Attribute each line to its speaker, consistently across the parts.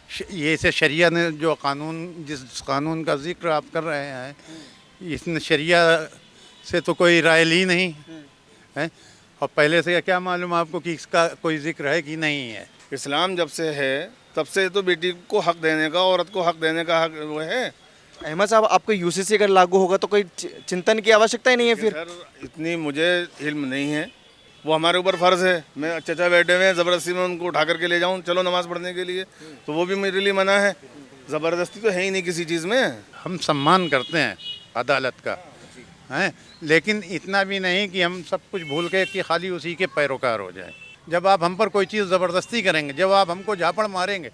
Speaker 1: ये से शरिया ने जो कानून, जिस कानून का जिक्र आप कर रहे हैं, इसने शरिया से तो कोई राय ली नहीं है। और पहले से क्या मालूम आपको कि इसका कोई जिक्र है कि नहीं है?
Speaker 2: इस्लाम जब से है तब से तो बेटी को हक देने का, औरत को हक देने का हक वो है।
Speaker 3: अहमद साहब, आपको यूसीसी अगर लागू होगा तो कोई चिंतन की आवश्यकता ही नहीं है फिर?
Speaker 2: सर इतनी मुझे इल्म नहीं है, वो हमारे ऊपर फ़र्ज़ है। मैं चचा बैठे हुए हैं, ज़बरदस्ती में उनको उठा करके ले जाऊँ, चलो नमाज़ पढ़ने के लिए, तो वो भी मेरे लिए मना है। ज़बरदस्ती तो है ही नहीं किसी चीज़ में।
Speaker 1: हम सम्मान करते हैं अदालत का, हैं, लेकिन इतना भी नहीं कि हम सब कुछ भूल के कि खाली उसी के पैरोकार हो जाए। जब आप हम पर कोई चीज़ ज़बरदस्ती करेंगे, जब आप हमको झापड़ मारेंगे,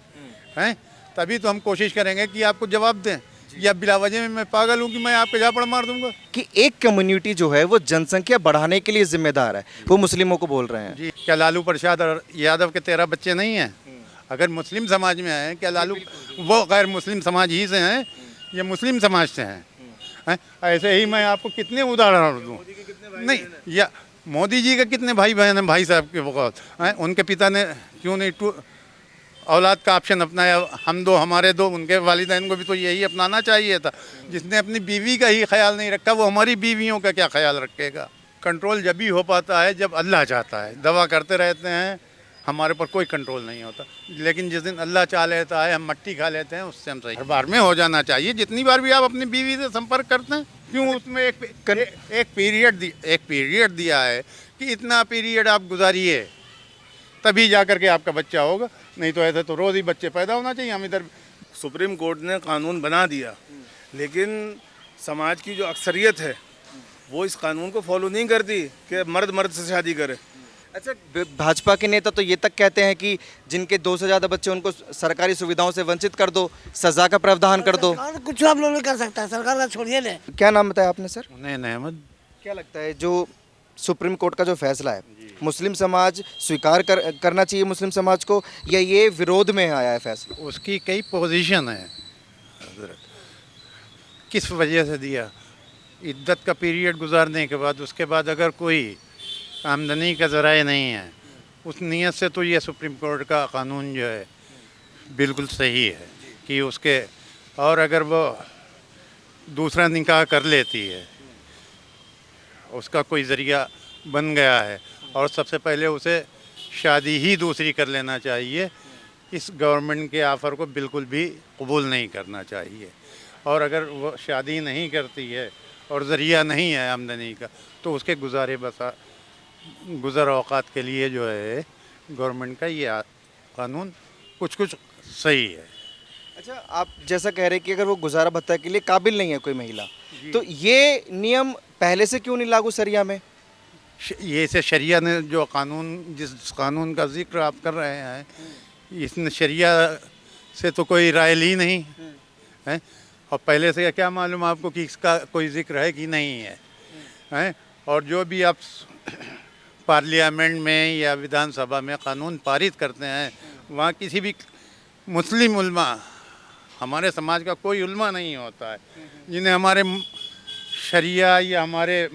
Speaker 1: हैं, तभी तो हम कोशिश करेंगे कि आपको जवाब दें। या बिला वजह में मैं पागल हूँ कि मैं आपके झापड़ मार दूंगा?
Speaker 3: कि एक कम्युनिटी जो है वो जनसंख्या बढ़ाने के लिए जिम्मेदार है, वो मुस्लिमों को बोल रहे हैं।
Speaker 1: जी, क्या लालू प्रसाद और यादव के 13 बच्चे नहीं हैं? अगर मुस्लिम समाज में हैं, क्या लालू वो गैर मुस्लिम समाज ही से हैं या मुस्लिम समाज से हैं? ऐसे ही मैं आपको कितने उदाहरण दूँ? नहीं, या मोदी जी के कितने भाई बहन हैं? भाई साहब के बहुत हैं, उनके पिता ने क्यों नहीं औलाद का ऑप्शन अपनाया? हम दो हमारे दो, उनके वालिदैन को भी तो यही अपनाना चाहिए था। जिसने अपनी बीवी का ही ख्याल नहीं रखा, वो हमारी बीवियों का क्या ख्याल रखेगा? कंट्रोल जब भी हो पाता है जब अल्लाह चाहता है। दवा करते रहते हैं, हमारे पर कोई कंट्रोल नहीं होता, लेकिन जिस दिन अल्लाह चाह लेता है, हम मट्टी खा लेते हैं, उससे हम सही। हर बार में हो जाना चाहिए। जितनी बार भी आप अपनी बीवी से संपर्क करते हैं, क्यों उसमें एक पीरियड दिया है कि इतना पीरियड आप गुजारिए, तभी जा कर के आपका बच्चा होगा। नहीं तो ऐसे तो रोज़ ही बच्चे पैदा होना चाहिए। हम इधर
Speaker 2: सुप्रीम कोर्ट ने कानून बना दिया, लेकिन समाज की जो अक्सरियत है वो इस कानून को फॉलो नहीं करती कि मर्द मर्द से शादी करे।
Speaker 3: अच्छा, भाजपा के नेता तो ये तक कहते हैं कि जिनके 2 से ज़्यादा बच्चे उनको सरकारी सुविधाओं से वंचित कर दो, सजा का प्रावधान कर दो।
Speaker 4: सरकार कुछ आप लोग नहीं कर सकता है, सरकार का छोड़िए ना।
Speaker 3: क्या नाम बताया आपने सर?
Speaker 1: उन्हें अहमद।
Speaker 3: क्या लगता है जो सुप्रीम कोर्ट का जो फैसला है, मुस्लिम समाज स्वीकार करना चाहिए मुस्लिम समाज को, या ये विरोध में आया है फैसला?
Speaker 1: उसकी कई पोजीशन है हज़रत। किस वजह से दिया? इद्दत का पीरियड गुजारने के बाद, उसके बाद अगर कोई आमदनी का ज़राए नहीं है, उस नीयत से तो ये सुप्रीम कोर्ट का कानून जो है बिल्कुल सही है कि उसके, और अगर वो दूसरा निकाह कर लेती है, उसका कोई ज़रिया बन गया है, और सबसे पहले उसे शादी ही दूसरी कर लेना चाहिए। इस गवर्नमेंट के ऑफ़र को बिल्कुल भी कबूल नहीं करना चाहिए। और अगर वो शादी नहीं करती है और ज़रिया नहीं है आमदनी का, तो उसके गुज़र औक़ात के लिए जो है गवर्नमेंट का ये कानून कुछ सही है।
Speaker 3: अच्छा, आप जैसा कह रहे हैं कि अगर वो गुजारा भत्ता के लिए काबिल नहीं है कोई महिला, तो ये नियम पहले से क्यों नहीं लागू शरिया में?
Speaker 1: ये से शरिया ने जो कानून, जिस कानून का जिक्र आप कर रहे हैं, इसने शरिया से तो कोई राय ली नहीं है। और पहले से क्या मालूम आपको कि इसका कोई जिक्र है कि नहीं है? और जो भी आप पार्लियामेंट में या विधानसभा में कानून पारित करते हैं, वहाँ किसी भी मुस्लिम उल्मा, हमारे समाज का कोई उल्मा नहीं होता है जिन्हें हमारे शरिया या हमारे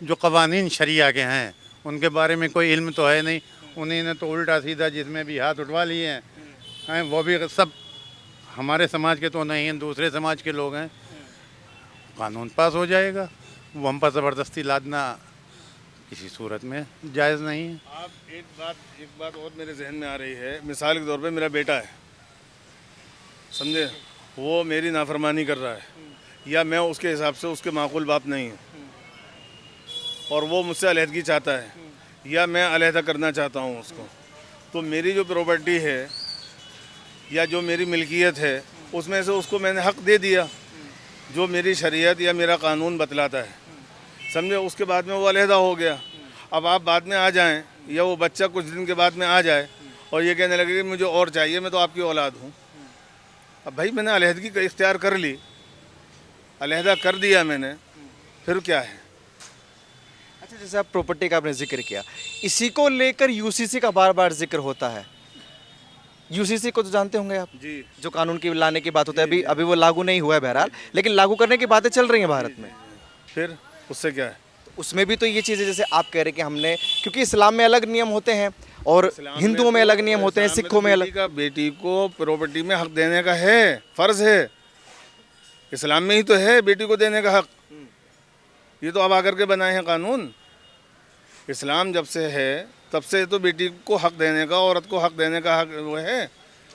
Speaker 1: जो कवानीन शरिया के हैं उनके बारे में कोई इल्म तो है नहीं। उन्हीं ने तो उल्टा सीधा जिसमें भी हाथ उठवा लिए हैं, वो भी सब हमारे समाज के तो नहीं हैं, दूसरे समाज के लोग हैं। कानून पास हो जाएगा, वो हम पर ज़बरदस्ती लादना किसी सूरत में जायज़ नहीं है।
Speaker 2: आप एक बात और मेरे जहन में आ रही है। मिसाल के तौर पे मेरा बेटा है, समझे, वो मेरी नाफरमानी कर रहा है, या मैं उसके हिसाब से उसके माकूल बाप नहीं हूँ, और वो मुझसे अलहदगी चाहता है, या मैं अलहदा करना चाहता हूँ उसको, तो मेरी जो प्रॉपर्टी है या जो मेरी मिल्कियत है उसमें से उसको मैंने हक दे दिया जो मेरी शरीयत या मेरा कानून बतलाता है, समझे। उसके बाद में वो अलहदा हो गया। अब आप बाद में आ जाएं, या वो बच्चा कुछ दिन के बाद में आ जाए और ये कहने लगे कि मुझे और चाहिए, मैं तो आपकी औलाद हूँ। अब भाई मैंने अलहदगी का इख्तियार कर ली, अलहदा कर दिया मैंने, फिर क्या है?
Speaker 3: अच्छा, जैसे आप प्रॉपर्टी का आपने जिक्र किया, इसी को लेकर यूसीसी का बार बार जिक्र होता है। यूसीसी को तो जानते होंगे आप
Speaker 2: जी,
Speaker 3: जो कानून की लाने की बात होता है। अभी वो लागू नहीं हुआ है बहरहाल, लेकिन लागू करने की बातें चल रही हैं भारत में।
Speaker 2: फिर उससे क्या है?
Speaker 3: उसमें भी तो ये चीज़ें जैसे आप कह रहे हैं कि हमने, क्योंकि इस्लाम में अलग नियम होते हैं और हिंदुओं में अलग नियम होते हैं, सिखों में अलग।
Speaker 2: बेटी को प्रॉपर्टी में हक देने का है, फर्ज है। इस्लाम में ही तो है बेटी को देने का हक। ये तो अब आकर के बनाए हैं कानून। इस्लाम जब से है तब से तो बेटी को हक देने का, औरत को हक देने का हक वो है।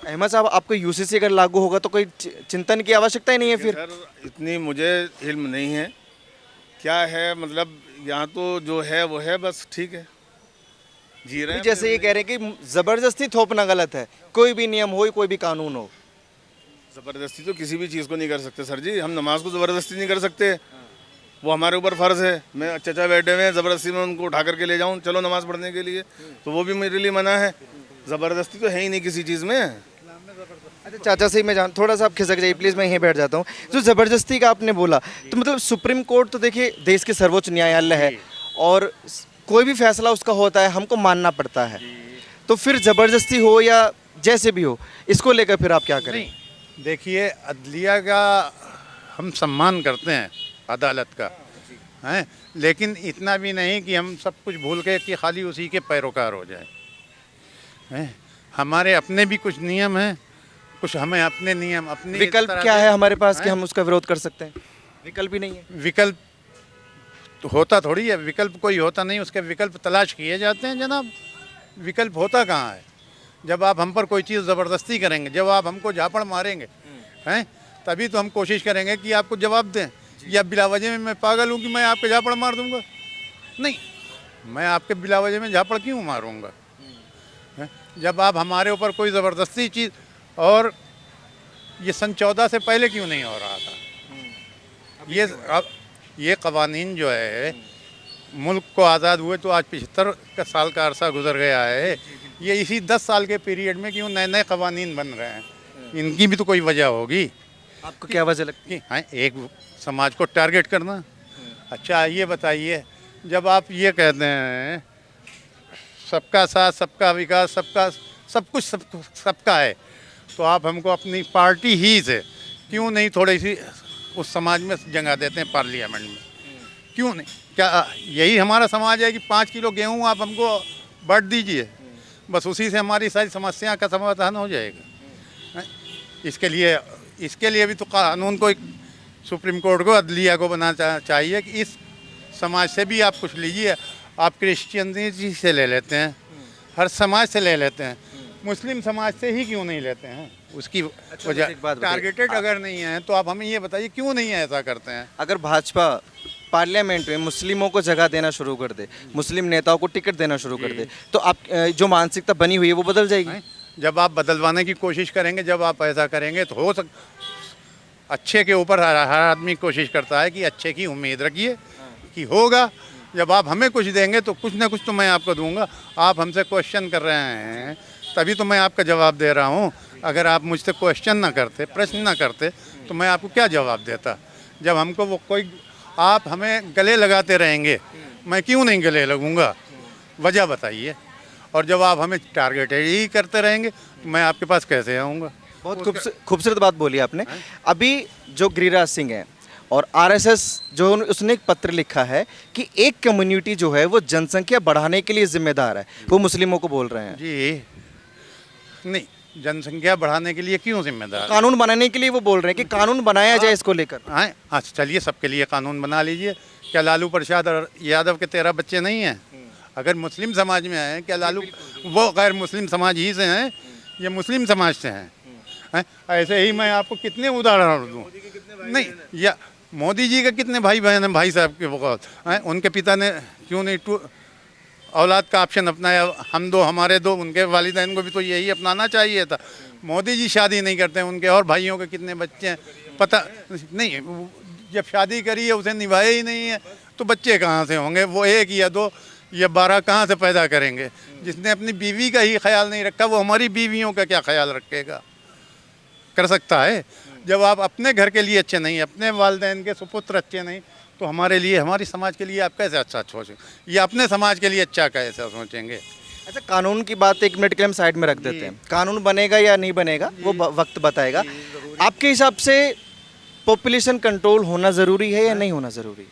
Speaker 3: अहमद साहब, आपको यूसीसी अगर लागू होगा तो कोई चिंतन की आवश्यकता ही नहीं है फिर?
Speaker 2: सर इतनी मुझे इल्म नहीं है क्या है, मतलब यहाँ तो जो है वो है, बस ठीक है, जी रहे हैं।
Speaker 3: जैसे ये कह रहे हैं कि जबरदस्ती थोपना गलत है, कोई भी नियम हो, कोई भी कानून हो।
Speaker 2: ज़बरदस्ती तो किसी भी चीज़ को नहीं कर सकते सर जी। हम नमाज को ज़बरदस्ती नहीं कर सकते, वो हमारे ऊपर फ़र्ज़ है। मैं चचा बैठे हुए हैं, ज़बरदस्ती में उनको उठा करके ले जाऊँ चलो नमाज़ पढ़ने के लिए, तो वो भी मेरे लिए मना है। ज़बरदस्ती तो है ही नहीं किसी चीज़ में।
Speaker 3: अच्छा चाचा से मैं थोड़ा सा आप खिसक जाइए प्लीज़, मैं यहीं बैठ जाता हूँ। जो ज़बरदस्ती का आपने बोला, तो मतलब सुप्रीम कोर्ट तो देखिए देश के सर्वोच्च न्यायालय है और कोई भी फैसला उसका होता है हमको मानना पड़ता है, तो फिर ज़बरदस्ती हो या जैसे भी हो, इसको लेकर फिर आप क्या करें?
Speaker 1: नहीं, देखिए अदलिया का हम सम्मान करते हैं, अदालत का हैं, लेकिन इतना भी नहीं कि हम सब कुछ भूल के कि खाली उसी के पैरोकार हो जाए हैं। हमारे अपने भी कुछ नियम हैं, कुछ हमें अपने नियम अपनी
Speaker 3: विकल्प क्या है हमारे पास कि हम उसका विरोध कर सकते हैं? विकल्प ही नहीं है।
Speaker 1: विकल्प तो होता थोड़ी है, विकल्प कोई होता नहीं, उसके विकल्प तलाश किए जाते हैं जनाब। विकल्प होता कहाँ है? जब आप हम पर कोई चीज़ ज़बरदस्ती करेंगे, जब आप हमको झापड़ मारेंगे हैं, तभी तो हम कोशिश करेंगे कि आपको जवाब दें। या बिला वजह में मैं पागल हूँ कि मैं आपके झापड़ मार दूंगा? नहीं, मैं आपके बिला वजह में झापड़ क्यों मारूंगा? हैं? जब आप हमारे ऊपर कोई ज़बरदस्ती चीज़, और ये सन 14 से पहले क्यों नहीं हो रहा था? ये अब ये कवानीन जो है, मुल्क को आज़ाद हुए तो आज 75 साल का अरसा गुजर गया है। ये इसी 10 साल के पीरियड में क्यों नए नए कवानीन बन रहे हैं? इनकी भी तो कोई वजह होगी।
Speaker 3: आपको क्या वजह लगती है?
Speaker 1: कि हाँ, एक समाज को टारगेट करना। अच्छा ये बताइए, जब आप ये कहते हैं सबका साथ सबका विकास, सबका सब कुछ सबका है, तो आप हमको अपनी पार्टी ही से क्यों नहीं थोड़ी सी उस समाज में जगह देते हैं पार्लियामेंट में? क्यों नहीं? क्या यही हमारा समाज है कि 5 किलो गेहूँ आप हमको बांट दीजिए, बस उसी से हमारी सारी समस्या का समाधान हो जाएगा? इसके लिए भी तो कानून को, सुप्रीम कोर्ट को, अदलिया को बनाना चाहिए कि इस समाज से भी आप कुछ लीजिए। आप क्रिश्चियनिटी से ले लेते हैं, हर समाज से ले लेते हैं, मुस्लिम समाज से ही क्यों नहीं लेते हैं? उसकी वजह टारगेटेड अगर नहीं है तो आप हमें ये बताइए क्यों नहीं ऐसा करते हैं?
Speaker 3: अगर भाजपा पार्लियामेंट में मुस्लिमों को जगह देना शुरू कर दे, मुस्लिम नेताओं को टिकट देना शुरू कर दे, तो आप जो मानसिकता बनी हुई है वो बदल जाएगी।
Speaker 1: जब आप बदलवाने की कोशिश करेंगे, जब आप ऐसा करेंगे तो हो अच्छे के ऊपर हर आदमी कोशिश करता है कि अच्छे की उम्मीद रखिए कि होगा। जब आप हमें कुछ देंगे तो कुछ ना कुछ तो मैं आपको दूंगा। आप हमसे क्वेश्चन कर रहे हैं तभी तो मैं आपका जवाब दे रहा हूँ। अगर आप मुझसे क्वेश्चन ना करते, प्रश्न ना करते, तो मैं आपको क्या जवाब देता? जब हमको वो कोई, आप हमें गले लगाते रहेंगे, मैं क्यों नहीं गले लगूंगा? वजह बताइए। और जब आप हमें टारगेट ही करते रहेंगे तो मैं आपके पास कैसे आऊँगा?
Speaker 3: बहुत खूबसूरत बात बोली आपने। अभी जो गिरिराज सिंह है और आरएसएस जो उसने एक पत्र लिखा है कि एक कम्युनिटी जो है वो जनसंख्या बढ़ाने के लिए जिम्मेदार है, वो मुस्लिमों को बोल रहे हैं।
Speaker 1: जी नहीं, जनसंख्या बढ़ाने के लिए क्यों जिम्मेदार?
Speaker 3: कानून बनाने के लिए वो बोल रहे हैं कि कानून बनाया जाए इसको लेकर।
Speaker 1: हाँ, चलिए सबके लिए कानून बना लीजिए। क्या लालू प्रसाद और यादव के 13 बच्चे नहीं हैं? अगर मुस्लिम समाज में हैं, क्या लालू वो गैर मुस्लिम समाज ही से हैं, ये मुस्लिम समाज से हैं? ऐसे ही मैं आपको कितने उदाहरण दूँ? नहीं, या मोदी जी के कितने भाई बहन हैं? भाई साहब के बहुत हैं, उनके पिता ने क्यों नहीं औलाद का ऑप्शन अपनाया? हम दो हमारे दो, उनके वालिदैन को भी तो यही अपनाना चाहिए था। मोदी जी शादी नहीं करते हैं, उनके और भाइयों के कितने बच्चे हैं पता नहीं। जब शादी करी है उसे निभाए ही नहीं है तो बच्चे कहाँ से होंगे? वो 1 या 2 या 12 कहाँ से पैदा करेंगे? जिसने अपनी बीवी का ही ख्याल नहीं रखा वो हमारी बीवियों का क्या ख्याल रखेगा? कर सकता है? जब आप अपने घर के लिए अच्छे नहीं, अपने वालिदैन के सुपुत्र अच्छे नहीं, तो हमारे लिए, हमारी समाज के लिए आप कैसे अच्छा सोचेंगे? या अपने समाज के लिए अच्छा कैसे सोचेंगे?
Speaker 3: अच्छा, कानून की बात 1 मिनट के लिए हम साइड में रख देते हैं। कानून बनेगा या नहीं बनेगा वो वक्त बताएगा। आपके हिसाब से पॉपुलेशन कंट्रोल होना ज़रूरी है या नहीं होना ज़रूरी?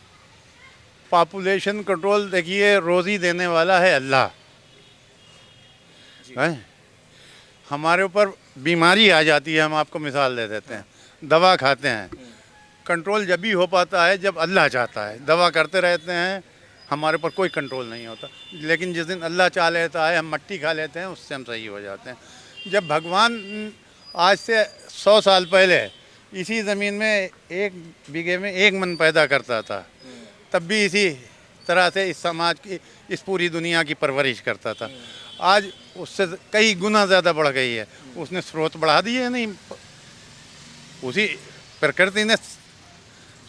Speaker 1: पॉपुलेशन कंट्रोल देखिए, रोज़ी देने वाला है अल्लाह है। हमारे ऊपर बीमारी आ जाती है, हम आपको मिसाल दे देते हैं, दवा खाते हैं, कंट्रोल जब भी हो पाता है जब अल्लाह चाहता है। दवा करते रहते हैं, हमारे ऊपर कोई कंट्रोल नहीं होता, लेकिन जिस दिन अल्लाह चाह लेता है हम मट्टी खा लेते हैं, उससे हम सही हो जाते हैं। जब भगवान आज से 100 साल पहले इसी ज़मीन में 1 बीघे में 1 मन पैदा करता था, तब भी इसी तरह से इस समाज की, इस पूरी दुनिया की परवरिश करता था। आज उससे कई गुना ज़्यादा बढ़ गई है। उसने स्रोत बढ़ा दिए नहीं, उसी प्रकृति ने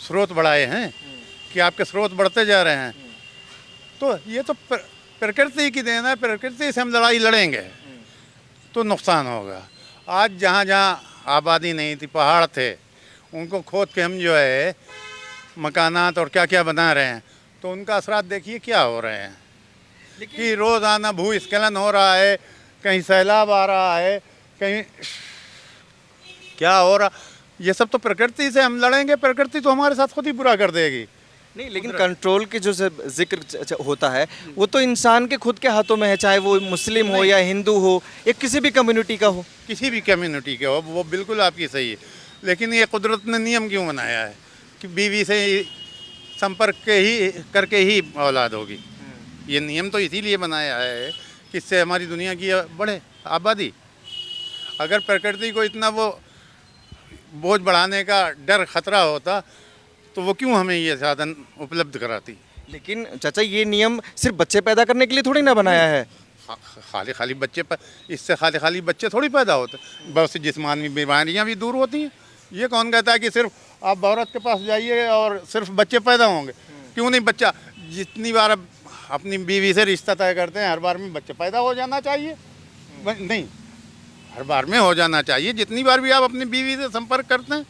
Speaker 1: स्रोत बढ़ाए हैं कि आपके स्रोत बढ़ते जा रहे हैं। तो ये तो प्रकृति की देन है, प्रकृति से हम लड़ाई लड़ेंगे तो नुकसान होगा। आज जहाँ जहाँ आबादी नहीं थी, पहाड़ थे, उनको खोद के हम जो है मकानात और क्या क्या बना रहे हैं, तो उनका असरात देखिए क्या हो रहे हैं कि रोज़ाना भूस्खलन हो रहा है, कहीं सैलाब आ रहा है, कहीं क्या हो रहा। ये सब तो प्रकृति से हम लड़ेंगे, प्रकृति तो हमारे साथ खुद ही बुरा कर देगी।
Speaker 3: नहीं, लेकिन कंट्रोल के जो जिक्र होता है वो तो इंसान के खुद के हाथों में है, चाहे वो मुस्लिम हो या हिंदू हो या किसी भी कम्युनिटी का हो।
Speaker 1: किसी भी कम्युनिटी के हो, वो बिल्कुल आपकी सही है, लेकिन ये कुदरत ने नियम क्यों बनाया है कि बीवी से संपर्क करके ही औलाद होगी। ये नियम तो इसीलिए बनाया है कि इससे हमारी दुनिया की बढ़े आबादी। अगर प्रकृति को इतना वो बोझ बढ़ाने का डर खतरा होता तो वो क्यों हमें ये साधन उपलब्ध कराती।
Speaker 3: लेकिन चाचा ये नियम सिर्फ बच्चे पैदा करने के लिए थोड़ी ना बनाया है।
Speaker 1: खाली बच्चे इससे खाली बच्चे थोड़ी पैदा होते, बहुत सी जिस्मानी बीमारियां भी दूर होती हैं। ये कौन कहता है कि सिर्फ आप औरत के पास जाइए और सिर्फ बच्चे पैदा होंगे? क्यों नहीं, बच्चा जितनी बार आप अपनी बीवी से रिश्ता तय करते हैं, हर बार में बच्चे पैदा हो जाना चाहिए। नहीं, हर बार में हो जाना चाहिए, जितनी बार भी आप अपनी बीवी से संपर्क करते हैं।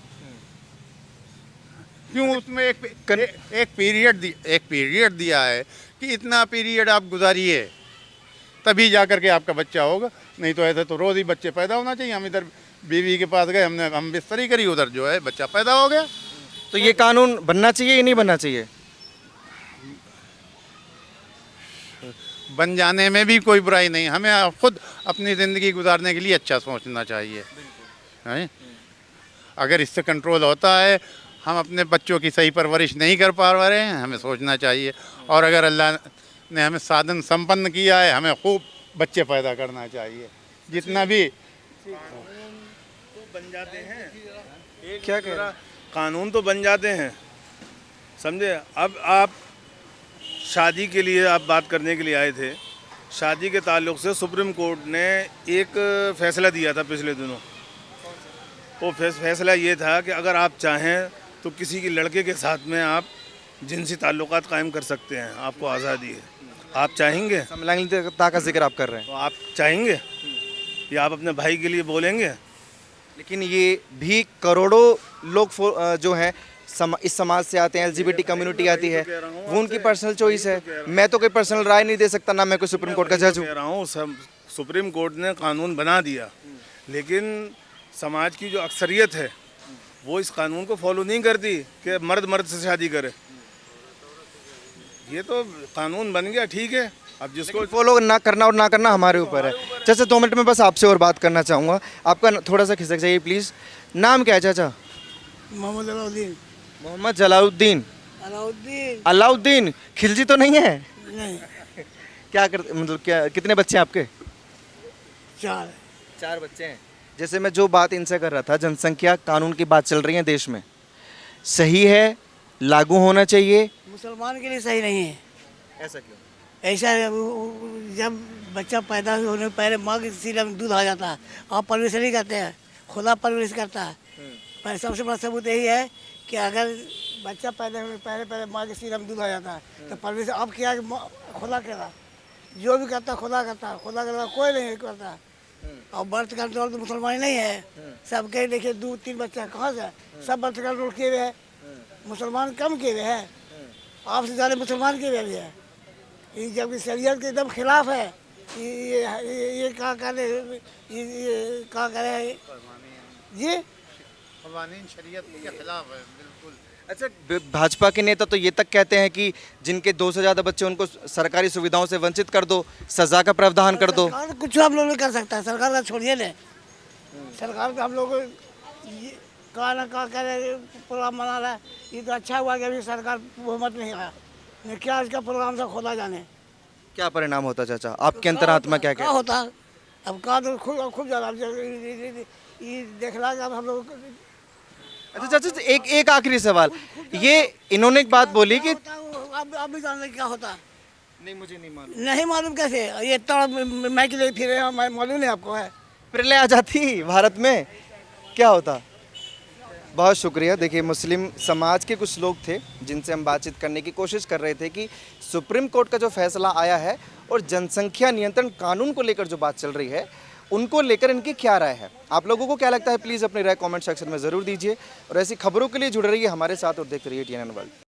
Speaker 1: क्यों उसमें एक पीरियड दिया है कि इतना पीरियड आप गुजारिए तभी जा कर के आपका बच्चा होगा। नहीं तो ऐसे तो रोज़ ही बच्चे पैदा होना चाहिए। हम इधर बीवी के पास गए, हम बिस्तरी करी, उधर जो है बच्चा पैदा हो गया।
Speaker 3: तो ये कानून बनना चाहिए या नहीं बनना चाहिए?
Speaker 1: बन जाने में भी कोई बुराई नहीं, हमें खुद अपनी ज़िंदगी गुजारने के लिए अच्छा सोचना चाहिए है। अगर इससे कंट्रोल होता है, हम अपने बच्चों की सही परवरिश नहीं कर पा रहे हैं, हमें सोचना चाहिए। और अगर अल्लाह ने हमें साधन संपन्न किया है, हमें खूब बच्चे पैदा करना चाहिए। जितना भी
Speaker 2: तो बन जाते हैं,
Speaker 3: क्या कह रहा?
Speaker 2: कानून तो बन जाते हैं, समझे। अब आप शादी के लिए आप बात करने के लिए आए थे, शादी के ताल्लुक से सुप्रीम कोर्ट ने एक फ़ैसला दिया था पिछले दिनों। वो फैसला ये था कि अगर आप चाहें तो किसी के लड़के के साथ में आप जिनसी ताल्लुकात कायम कर सकते हैं, आपको आज़ादी है। आप चाहेंगे?
Speaker 3: समलैंगिकता का जिक्र आप कर रहे हैं,
Speaker 2: तो आप चाहेंगे या आप अपने भाई के लिए बोलेंगे?
Speaker 3: लेकिन ये भी करोड़ों लोग जो हैं इस समाज से आते हैं, एलजीबीटी कम्युनिटी आती है, वो उनकी पर्सनल चॉइस है। मैं तो कोई पर्सनल राय नहीं दे सकता, ना मैं कोई सुप्रीम कोर्ट का जज हूँ।
Speaker 2: कह रहा हूँ, सुप्रीम कोर्ट ने कानून बना दिया, लेकिन समाज की जो अक्सरियत है वो इस कानून को फॉलो नहीं करती कि मर्द से शादी करे। ये तो कानून बन गया, ठीक है, अब जिसको
Speaker 3: फॉलो ना करना और ना करना हमारे ऊपर है। चाचा 2 मिनट में बस आपसे और बात करना चाहूँगा, आपका थोड़ा सा खिसक जाइए प्लीज़। नाम क्या है चाचा?
Speaker 4: मोहम्मद अलाउद्दीन।
Speaker 3: मोहम्मद जलालुद्दीन।
Speaker 4: अलाउद्दीन
Speaker 3: अलाउद्दीन खिलजी तो नहीं है?
Speaker 4: नहीं,
Speaker 3: क्या कर, मतलब क्या, कितने बच्चे हैं आपके?
Speaker 4: 4
Speaker 3: बच्चे हैं। जैसे मैं जो बात इनसे कर रहा था, जनसंख्या कानून की बात चल रही है देश में, सही है, लागू होना चाहिए?
Speaker 4: मुसलमान के लिए सही नहीं है।
Speaker 3: ऐसा क्यों?
Speaker 4: ऐसा है, जब बच्चा पैदा होने पहले माँ के सीने में दूध आ जाता है, आप परवरिश नहीं करते हैं, खुदा परवरिश करता है। पर सबसे बड़ा सबूत यही है कि अगर बच्चा पैदा होने पहले माँ के सीने में दूध आ जाता है तो परवरिश अब क्या, खुदा करा, जो भी करता खुदा करता, खुदा करता कोई नहीं करता। और बर्थ कंट्रोल तो मुसलमान नहीं है, सबके देखिए 2-3 बच्चा कहाँ से, सब बर्थ कंट्रोल किए हुए हैं, मुसलमान कम किए हुए हैं, आपसे ज़्यादा मुसलमान किए हुए हैं। ये जबकि शरीयत के एकदम खिलाफ है। ये कहाँ करे, ये कहाँ करे जी,
Speaker 1: क़वानीन शरीयत के खिलाफ है, बिल्कुल।
Speaker 3: अच्छा, भाजपा के नेता तो ये तक कहते हैं कि जिनके 2 से ज़्यादा बच्चे उनको सरकारी सुविधाओं से वंचित कर दो, सजा का प्रावधान कर दो।
Speaker 4: सरकार तो कुछ हम लोग नहीं कर सकता है, सरकार का छोड़िए ना। सरकार तो हम लोग को कहा ना कहा कह रहे प्रोग्राम बना रहा है। ये तो अच्छा हुआ कि अभी सरकार बहुमत नहीं आया, नहीं क्या इसका प्रोग्राम से खोला जाने
Speaker 3: क्या परिणाम होता चाचा, आपके अंतरात्मा क्या
Speaker 4: क्या
Speaker 3: कहती
Speaker 4: होता। अब कहा तो खूब ज़्यादा ये देख रहा है अब हम लोग
Speaker 3: अच्छा चाचा, एक आखिरी सवाल, ये इन्होंने एक बात बोली कि
Speaker 4: अब भी जानते क्या होता।
Speaker 3: नहीं, मुझे नहीं मालूम,
Speaker 4: नहीं मालूम कैसे, ये इतना मैं के लिए फिर मालूम नहीं आपको है।
Speaker 3: प्रलय आ जाती भारत में, क्या होता। बहुत शुक्रिया। देखिए, मुस्लिम समाज के कुछ लोग थे जिनसे हम बातचीत करने की कोशिश कर रहे थे कि सुप्रीम कोर्ट का जो फैसला आया है और जनसंख्या नियंत्रण कानून को लेकर जो बात चल रही है उनको लेकर इनकी क्या राय है। आप लोगों को क्या लगता है, प्लीज़ अपनी राय कमेंट सेक्शन में ज़रूर दीजिए और ऐसी खबरों के लिए जुड़े रहिए हमारे साथ और देखते रहिए TNN वर्ल्ड।